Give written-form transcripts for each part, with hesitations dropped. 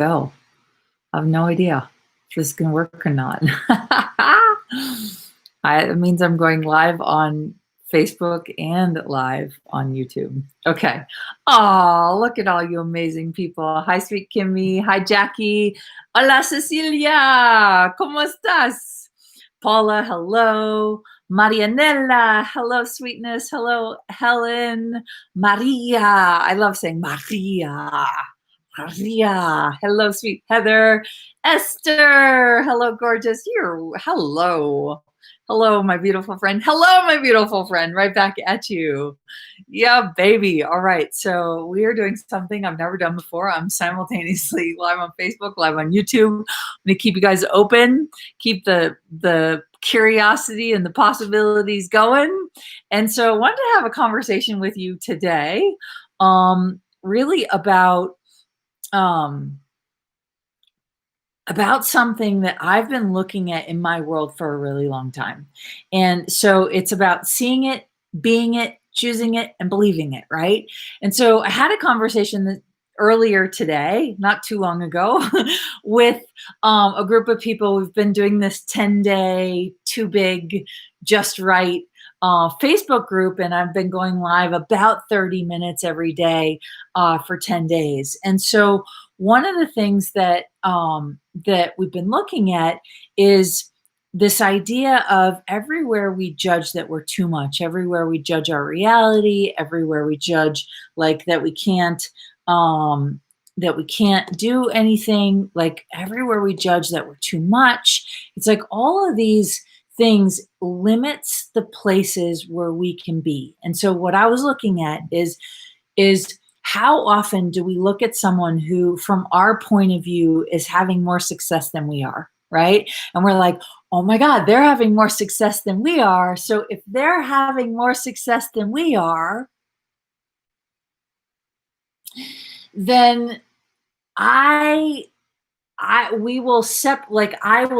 go. I have no idea if this is going to work or not. It means I'm going live on Facebook and live on YouTube. Okay. Oh, look at all you amazing people. Hi, sweet Kimmy. Hi, Jackie. Hola, Cecilia. ¿Cómo estás? Paula, hello. Marianella, hello, sweetness. Hello, Helen. Maria. I love saying Maria. Maria. Hello, sweet Heather. Esther. Hello, gorgeous. Hello. Hello, my beautiful friend. Hello, my beautiful friend. Right back at you. Yeah, baby. All right. So we are doing something I've never done before. I'm simultaneously live on Facebook, live on YouTube. I'm going to keep you guys open, keep the curiosity and the possibilities going. And so I wanted to have a conversation with you today, really about something that I've been looking at in my world for a really long time. And so it's about seeing it, being it, choosing it, and believing it, right? And so I had a conversation earlier today, not too long ago, with a group of people. We've been doing this 10-day, too big, just right Facebook group, and I've been going live about 30 minutes every day for 10 days. And so one of the things that that we've been looking at is this idea of everywhere we judge that we're too much, everywhere we judge our reality, everywhere we judge like that we can't do anything, like everywhere we judge that we're too much. It's like all of these things limits the places where we can be. And so what I was looking at is how often do we look at someone who, from our point of view, is having more success than we are, right? And we're like, oh my God, they're having more success than we are. So if they're having more success than we are, then I will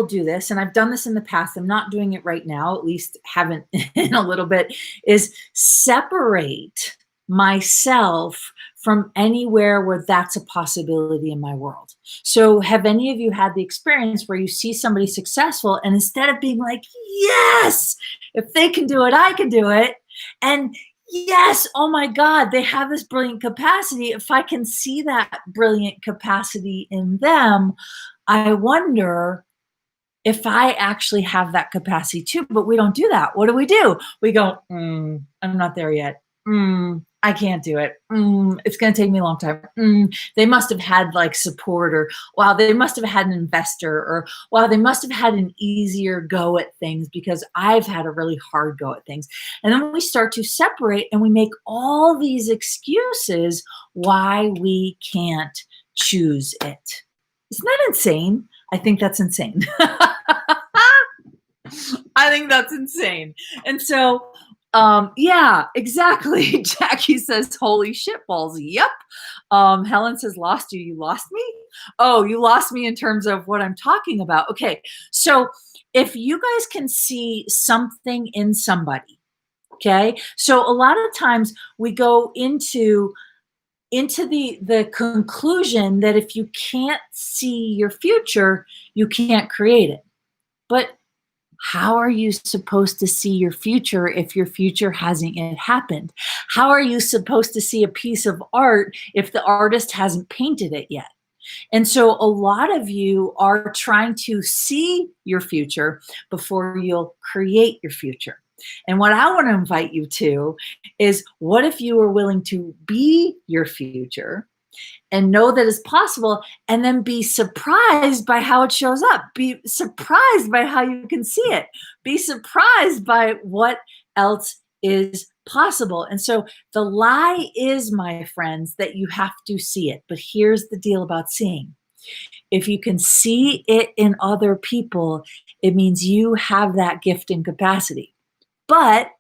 do this, and I've done this in the past. I'm not doing it right now, at least haven't in a little bit, is separate myself from anywhere where that's a possibility in my world. So have any of you had the experience where you see somebody successful, and instead of being like, yes, if they can do it, I can do it, and yes, oh my God, they have this brilliant capacity. If I can see that brilliant capacity in them, I wonder if I actually have that capacity too. But we don't do that. What do? We go, I'm not there yet. I can't do it. It's going to take me a long time. They must have had like support, or wow, they must have had an investor, or wow, they must have had an easier go at things because I've had a really hard go at things. And then we start to separate and we make all these excuses why we can't choose it. Isn't that insane? I think that's insane. I think that's insane. And so yeah, exactly. Jackie says, holy shit balls. Yep. Helen says, lost you. You lost me? Oh, you lost me in terms of what I'm talking about. Okay. So if you guys can see something in somebody, okay. So a lot of times we go into the conclusion that if you can't see your future, you can't create it. But how are you supposed to see your future if your future hasn't yet happened? How are you supposed to see a piece of art if the artist hasn't painted it yet? And so a lot of you are trying to see your future before you'll create your future. And what I want to invite you to is, what if you were willing to be your future and know that it's possible, and then be surprised by how it shows up. Be surprised by how you can see it. Be surprised by what else is possible. And so the lie is, my friends, that you have to see it. But here's the deal about seeing. If you can see it in other people, it means you have that gift and capacity. But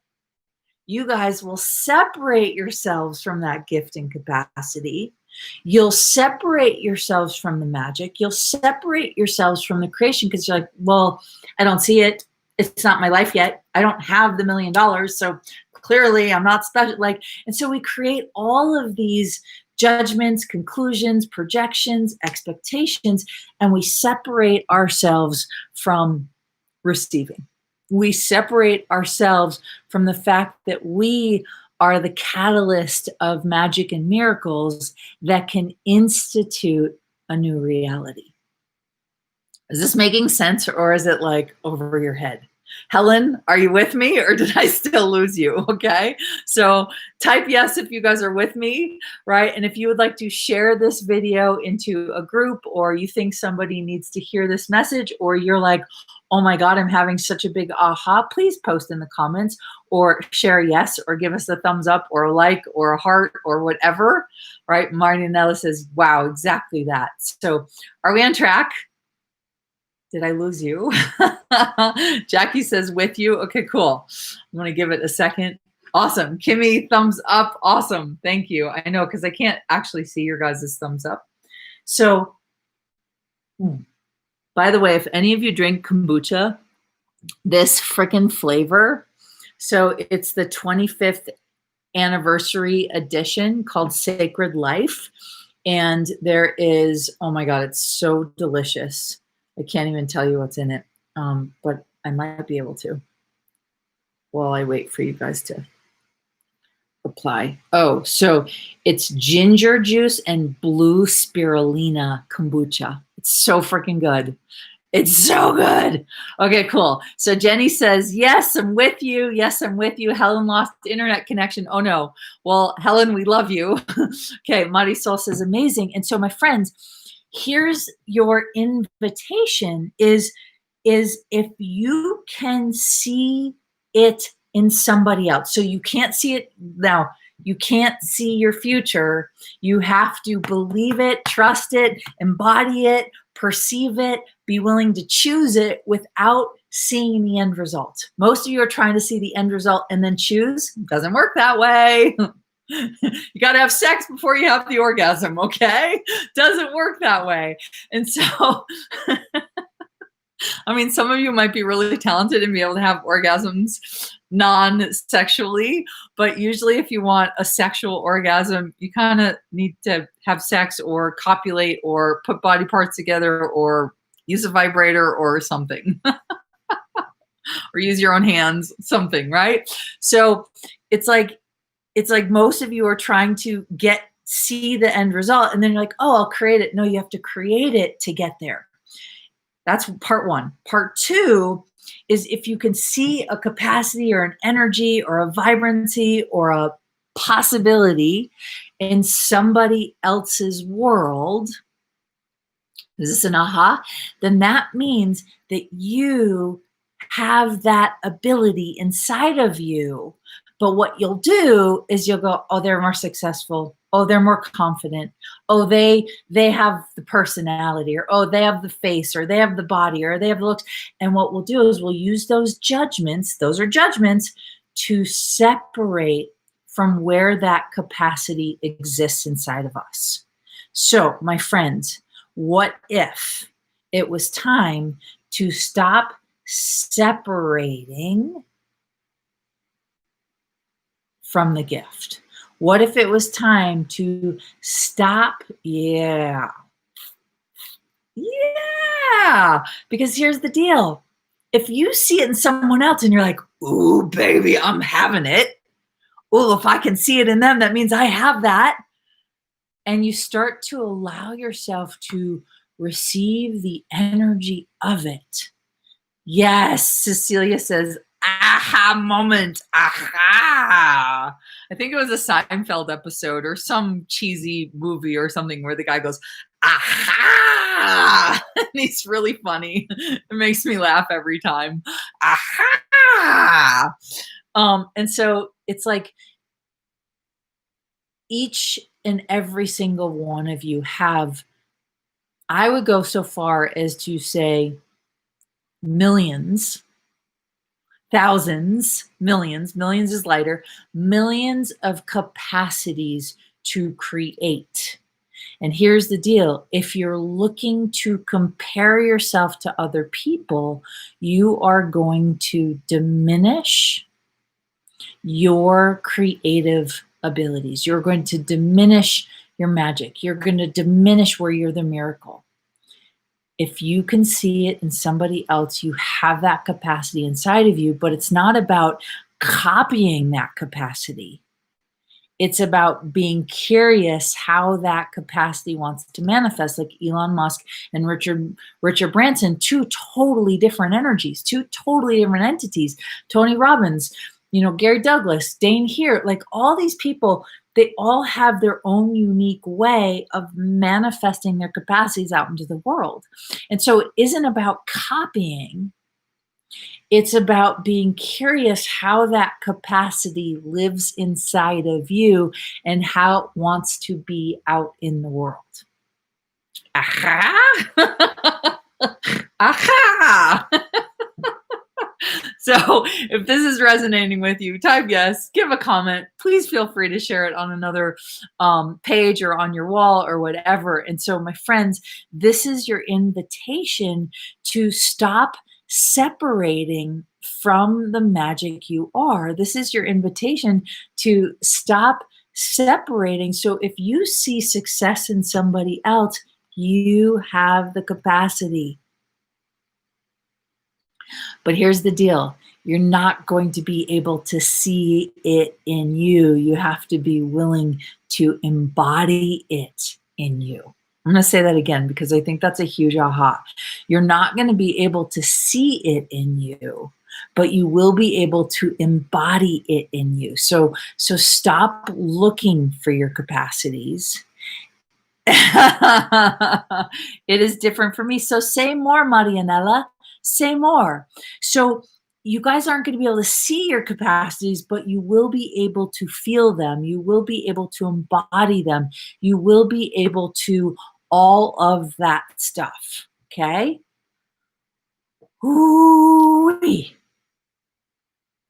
you guys will separate yourselves from that gift and capacity. You'll separate yourselves from the magic. You'll separate yourselves from the creation because you're like, well, I don't see it. It's not my life yet. I don't have the $1 million. So clearly I'm not special. And so we create all of these judgments, conclusions, projections, expectations, and we separate ourselves from receiving. We separate ourselves from the fact that we are the catalyst of magic and miracles that can institute a new reality. Is this making sense, or is it like over your head? Helen, are you with me, or did I still lose you? Okay. So type yes if you guys are with me, right? And if you would like to share this video into a group, or you think somebody needs to hear this message, or you're like, oh my God, I'm having such a big aha, please post in the comments or share yes, or give us a thumbs up or a like or a heart or whatever, right? Marinella says, wow, exactly that. So are we on track? Did I lose you? Jackie says with you. Okay, cool. I'm going to give it a second. Awesome. Kimmy, thumbs up. Awesome. Thank you. I know, because I can't actually see your guys' thumbs up. So, by the way, if any of you drink kombucha, this freaking flavor, so it's the 25th anniversary edition called Sacred Life. And there is, oh my God, it's so delicious. I can't even tell you what's in it, but I might be able to while I wait for you guys to reply. Oh, so it's ginger juice and blue spirulina kombucha. It's so freaking good. It's so good. Okay, cool. So Jenny says, yes, I'm with you. Yes, I'm with you. Helen lost internet connection. Oh no. Well, Helen, we love you. Okay, Marisol says, amazing. And so my friends, here's your invitation is if you can see it in somebody else. So you can't see it now. You can't see your future. You have to believe it, trust it, embody it, perceive it, be willing to choose it without seeing the end result. Most of you are trying to see the end result and then choose. It doesn't work that way. You got to have sex before you have the orgasm, okay? Doesn't work that way. And so, I mean, some of you might be really talented and be able to have orgasms non-sexually, but usually if you want a sexual orgasm, you kind of need to have sex or copulate or put body parts together or use a vibrator or something. Or use your own hands, something, right? So it's like most of you are trying to see the end result, and then you're like, oh, I'll create it. No, you have to create it to get there. That's part one. Part two is if you can see a capacity or an energy or a vibrancy or a possibility in somebody else's world, is this an aha? Then that means that you have that ability inside of you. But what you'll do is you'll go, oh, they're more successful. Oh, they're more confident. Oh, they have the personality, or oh, they have the face, or they have the body, or they have the looks. And what we'll do is we'll use those judgments, those are judgments, to separate from where that capacity exists inside of us. So, my friends, what if it was time to stop separating from the gift? What if it was time to stop? Yeah. Because here's the deal. If you see it in someone else and you're like, ooh, baby, I'm having it. Oh, if I can see it in them, that means I have that. And you start to allow yourself to receive the energy of it. Yes, Cecilia says, aha moment, aha. I think it was a Seinfeld episode or some cheesy movie or something where the guy goes, aha. And he's really funny. It makes me laugh every time. Aha. And so it's like each and every single one of you have, I would go so far as to say millions, thousands, millions is lighter, millions of capacities to create. And here's the deal. If you're looking to compare yourself to other people, you are going to diminish your creative abilities. You're going to diminish your magic. You're going to diminish where you're the miracle. If you can see it in somebody else, you have that capacity inside of you, but it's not about copying that capacity. It's about being curious how that capacity wants to manifest, like Elon Musk and Richard Branson, two totally different energies, two totally different entities. Tony Robbins, Gary Douglas, Dane Here, like all these people, they all have their own unique way of manifesting their capacities out into the world. And so it isn't about copying. It's about being curious how that capacity lives inside of you and how it wants to be out in the world. Aha! Aha! So if this is resonating with you, type yes, give a comment. Please feel free to share it on another page or on your wall or whatever. And so, my friends, this is your invitation to stop separating from the magic you are. This is your invitation to stop separating. So if you see success in somebody else, you have the capacity. But here's the deal. You're not going to be able to see it in you. You have to be willing to embody it in you. I'm going to say that again because I think that's a huge aha. You're not going to be able to see it in you, but you will be able to embody it in you. So stop looking for your capacities. It is different for me. So say more, Marianella. Say more. So you guys aren't going to be able to see your capacities, but you will be able to feel them. You will be able to embody them. You will be able to all of that stuff. Okay? Ooh-wee.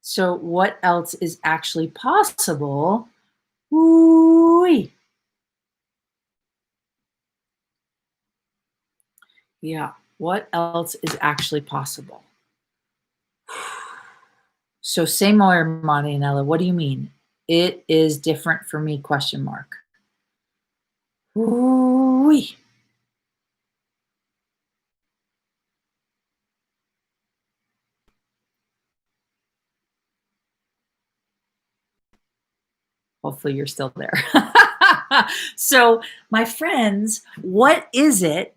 So what else is actually possible? Ooh-wee. Yeah. What else is actually possible? So say more, Marianella. What do you mean? It is different for me, question mark. Ooh-wee. Hopefully you're still there. So my friends, what is it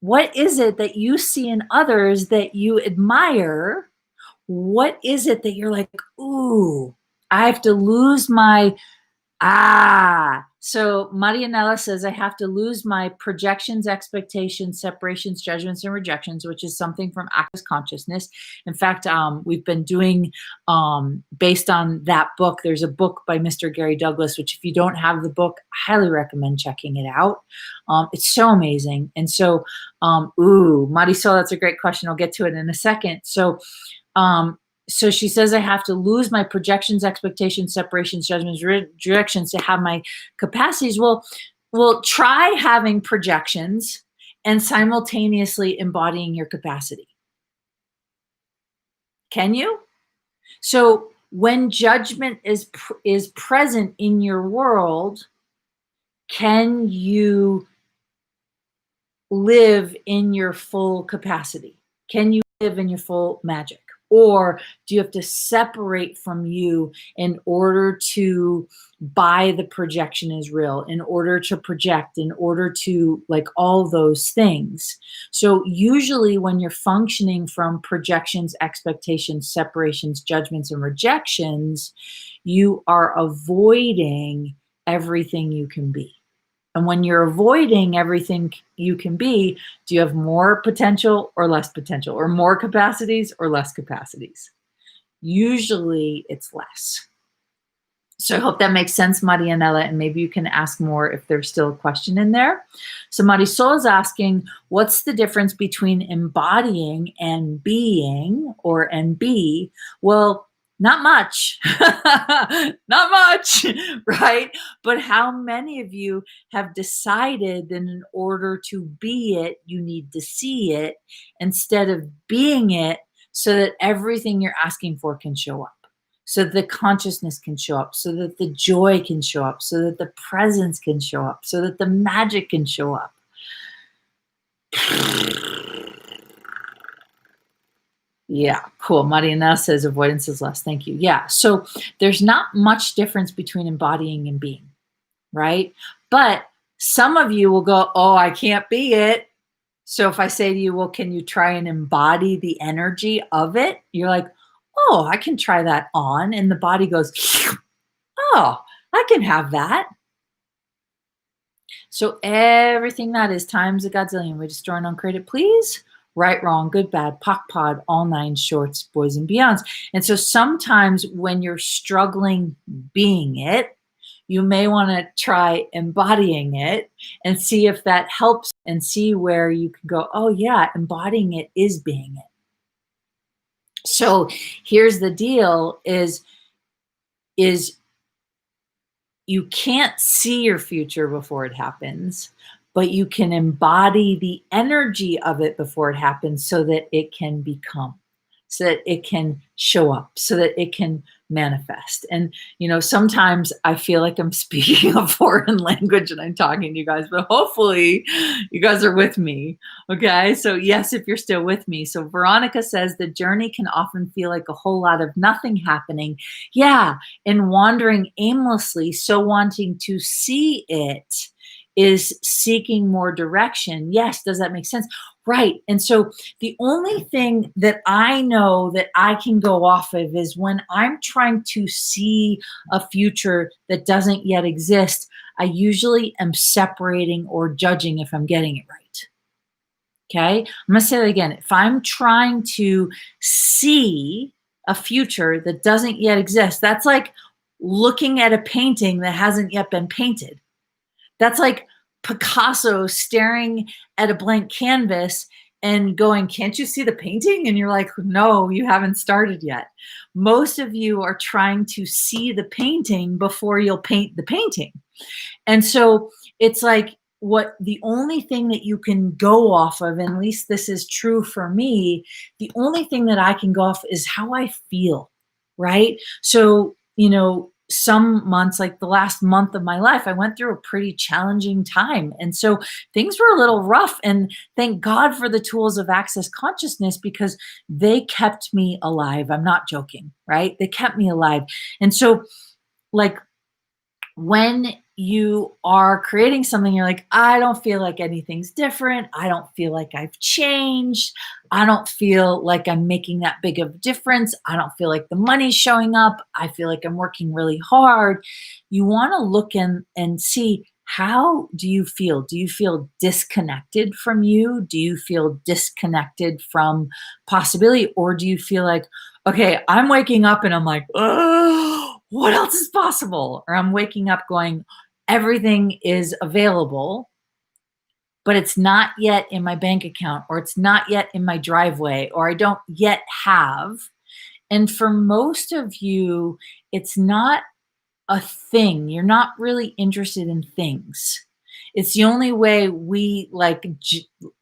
that you see in others that you admire? What is it that you're like, ooh, I have to lose my So Marianella says, I have to lose my projections, expectations, separations, judgments, and rejections, which is something from Access Consciousness. In fact, we've been doing, based on that book, there's a book by Mr. Gary Douglas, which if you don't have the book, I highly recommend checking it out. It's so amazing. And so, Marisol, that's a great question. I'll get to it in a second. So she says, I have to lose my projections, expectations, separations, judgments, rejections to have my capacities. Well, try having projections and simultaneously embodying your capacity. Can you? So when judgment is present in your world, can you live in your full capacity? Can you live in your full magic? Or do you have to separate from you in order to buy the projection is real, in order to project, in order to like all those things? So usually when you're functioning from projections, expectations, separations, judgments, and rejections, you are avoiding everything you can be. And when you're avoiding everything you can be, do you have more potential or less potential, or more capacities or less capacities? Usually it's less. So I hope that makes sense, Marianella, and maybe you can ask more if there's still a question in there. So Marisol is asking, what's the difference between embodying and being, or and be? Well, not much, not much, right? But how many of you have decided that in order to be it, you need to see it instead of being it so that everything you're asking for can show up? so that the consciousness can show up, so that the joy can show up, so that the presence can show up, so that the magic can show up. Yeah, cool. Mariana says avoidance is less. Thank you. Yeah. So there's not much difference between embodying and being, right? But some of you will go, oh, I can't be it. So if I say to you, well, can you try and embody the energy of it? You're like, oh, I can try that on. And the body goes, oh, I can have that. So everything that is times a godzillion, we destroy and uncreate it, please. Right, wrong, good, bad, pock, pod, all nine shorts, boys and beyonds. And so sometimes when you're struggling being it, you may want to try embodying it and see if that helps and see where you can go, oh yeah, embodying it is being it. So here's the deal is you can't see your future before it happens, but you can embody the energy of it before it happens so that it can become, so that it can show up, so that it can manifest. And, sometimes I feel like I'm speaking a foreign language and I'm talking to you guys, but hopefully you guys are with me. Okay. So yes, if you're still with me. So Veronica says the journey can often feel like a whole lot of nothing happening. Yeah. And wandering aimlessly. So wanting to see it is seeking more direction. Yes. Does that make sense? Right. And so the only thing that I know that I can go off of is when I'm trying to see a future that doesn't yet exist, I usually am separating or judging if I'm getting it right. Okay. I'm going to say that again. If I'm trying to see a future that doesn't yet exist, that's like looking at a painting that hasn't yet been painted. That's like Picasso staring at a blank canvas and going, can't you see the painting? And you're like, no, you haven't started yet. Most of you are trying to see the painting before you'll paint the painting. And so it's like what the only thing that you can go off of, and at least this is true for me, the only thing that I can go off is how I feel, right? So, some months, like the last month of my life, I went through a pretty challenging time. And so things were a little rough. And thank God for the tools of Access Consciousness because they kept me alive. I'm not joking, right? They kept me alive. And so, like, when you are creating something, you're like, I don't feel like anything's different. I don't feel like I've changed. I don't feel like I'm making that big of a difference. I don't feel like the money's showing up. I feel like I'm working really hard. You want to look in and see, how do you feel? Do you feel disconnected from you? Do you feel disconnected from possibility? Or do you feel like, okay, I'm waking up and I'm like, oh, what else is possible? Or I'm waking up going, everything is available, but it's not yet in my bank account, or it's not yet in my driveway, or I don't yet have. And for most of you, it's not a thing. You're not really interested in things. It's the only way we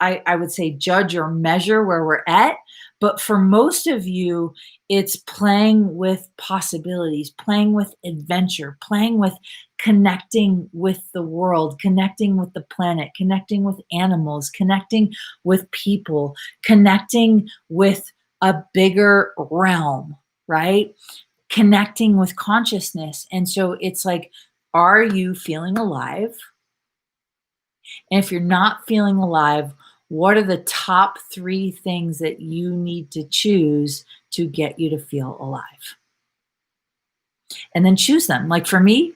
I would say judge or measure where we're at. But for most of you, it's playing with possibilities, playing with adventure, playing with connecting with the world, connecting with the planet, connecting with animals, connecting with people, connecting with a bigger realm, right? Connecting with consciousness. And so it's like, are you feeling alive? And if you're not feeling alive, what are the top 3 things that you need to choose to get you to feel alive? And then choose them. Like for me,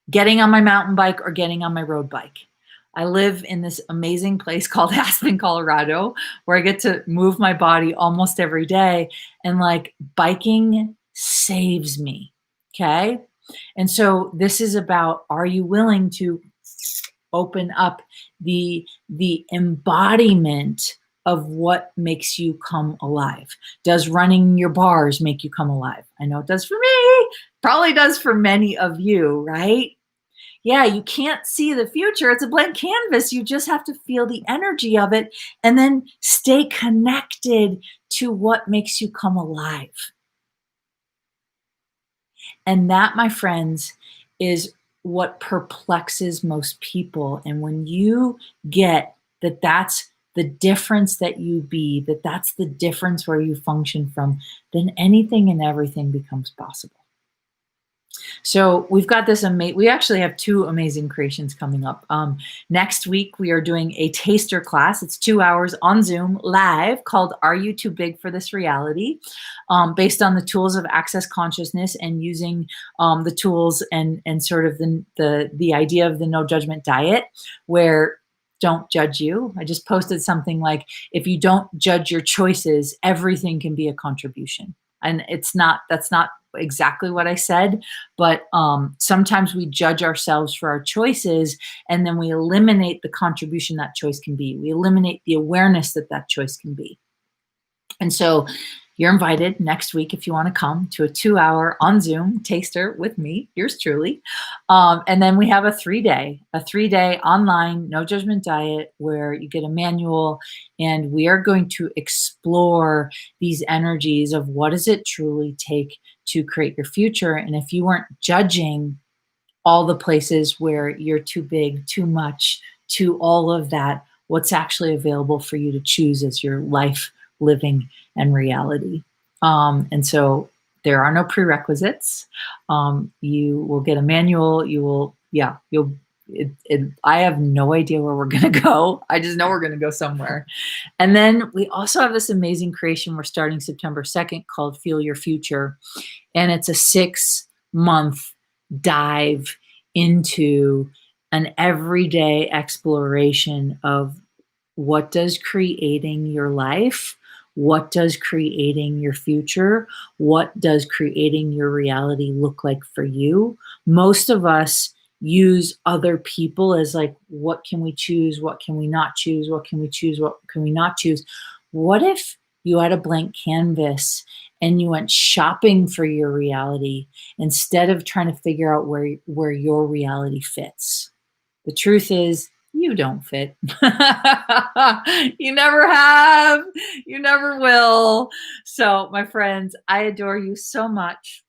getting on my mountain bike or getting on my road bike. I live in this amazing place called Aspen, Colorado, where I get to move my body almost every day. And like biking saves me. Okay. And so this is about, are you willing to open up the embodiment of what makes you come alive? Does running your bars make you come alive? I know it does for me, probably does for many of you, right? Yeah, you can't see the future. It's a blank canvas. You just have to feel the energy of it and then stay connected to what makes you come alive. And that, my friends, is what perplexes most people. And when you get that that's the difference that you be, that that's the difference where you function from, then anything and everything becomes possible. So we've got this amazing, we actually have two amazing creations coming up. Next week, we are doing a taster class. It's 2 hours on Zoom live called Are You Too Big for This Reality? Based on the tools of access consciousness and using the tools and sort of the idea of the no judgment diet, where don't judge you. I just posted something like, if you don't judge your choices, everything can be a contribution. And that's not exactly what I said, but sometimes we judge ourselves for our choices, and then we eliminate the contribution that choice can be. We eliminate the awareness that that choice can be. And so you're invited next week if you want to come to a 2 hour on Zoom taster with me, yours truly. And then we have a 3 day online no judgment diet where you get a manual, and we are going to explore these energies of what does it truly take to create your future. And if you weren't judging all the places where you're too big, too much, to all of that, what's actually available for you to choose as your life, living, and reality. And so there are no prerequisites. You will get a manual. You will, yeah, you'll. I have no idea where we're going to go. I just know we're going to go somewhere. And then we also have this amazing creation we're starting September 2nd called Feel Your Future. And it's a 6-month dive into an everyday exploration of what does creating your life, what does creating your future, what does creating your reality look like for you. Most of us use other people as like, what can we choose, what can we not choose, what can we choose, what can we not choose. What if you had a blank canvas and you went shopping for your reality instead of trying to figure out where your reality fits? The truth is, you don't fit. You never have. You never will. So, my friends, I adore you so much.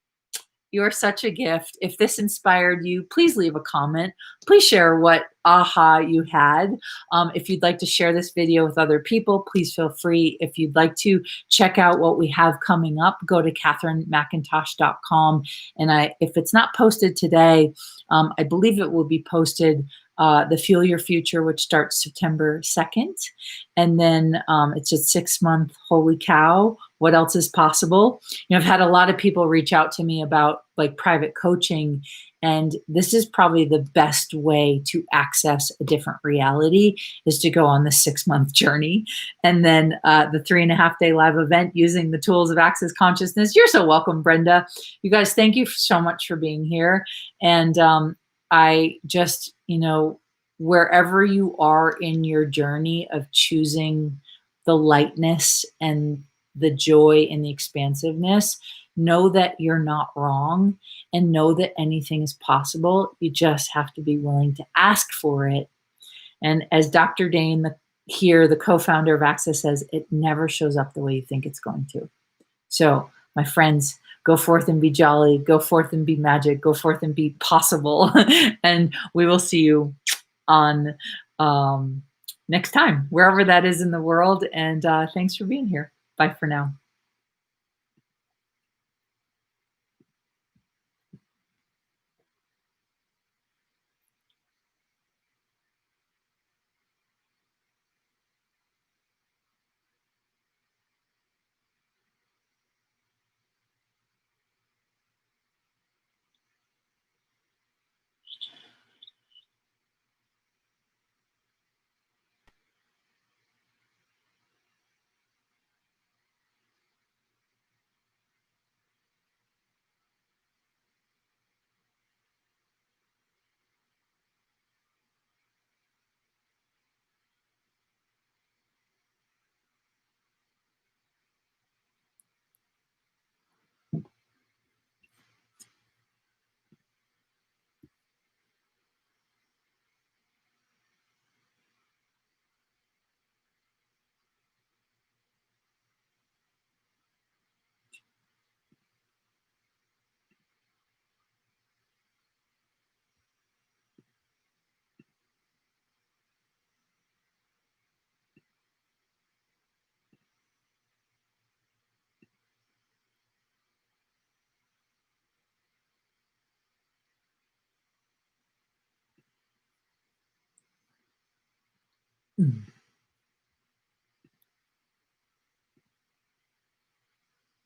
You're such a gift. If this inspired you, please leave a comment. Please share what aha you had. If you'd like to share this video with other people, please feel free. If you'd like to check out what we have coming up, go to katherinemcintosh.com. And if it's not posted today, I believe it will be posted the Feel Your Future, which starts September 2nd. And then it's a 6-month, holy cow, what else is possible? You know, I've had a lot of people reach out to me about like private coaching, and this is probably the best way to access a different reality is to go on the 6-month journey. And then the 3.5-day live event using the tools of access consciousness. You're so welcome, Brenda. You guys, thank you so much for being here. And I just, wherever you are in your journey of choosing the lightness and the joy and the expansiveness, know that you're not wrong and know that anything is possible. You just have to be willing to ask for it. And as Dr. Dane the co-founder of Access, says, it never shows up the way you think it's going to. So, my friends, go forth and be jolly, go forth and be magic, go forth and be possible. And we will see you on next time, wherever that is in the world. And thanks for being here. Bye for now.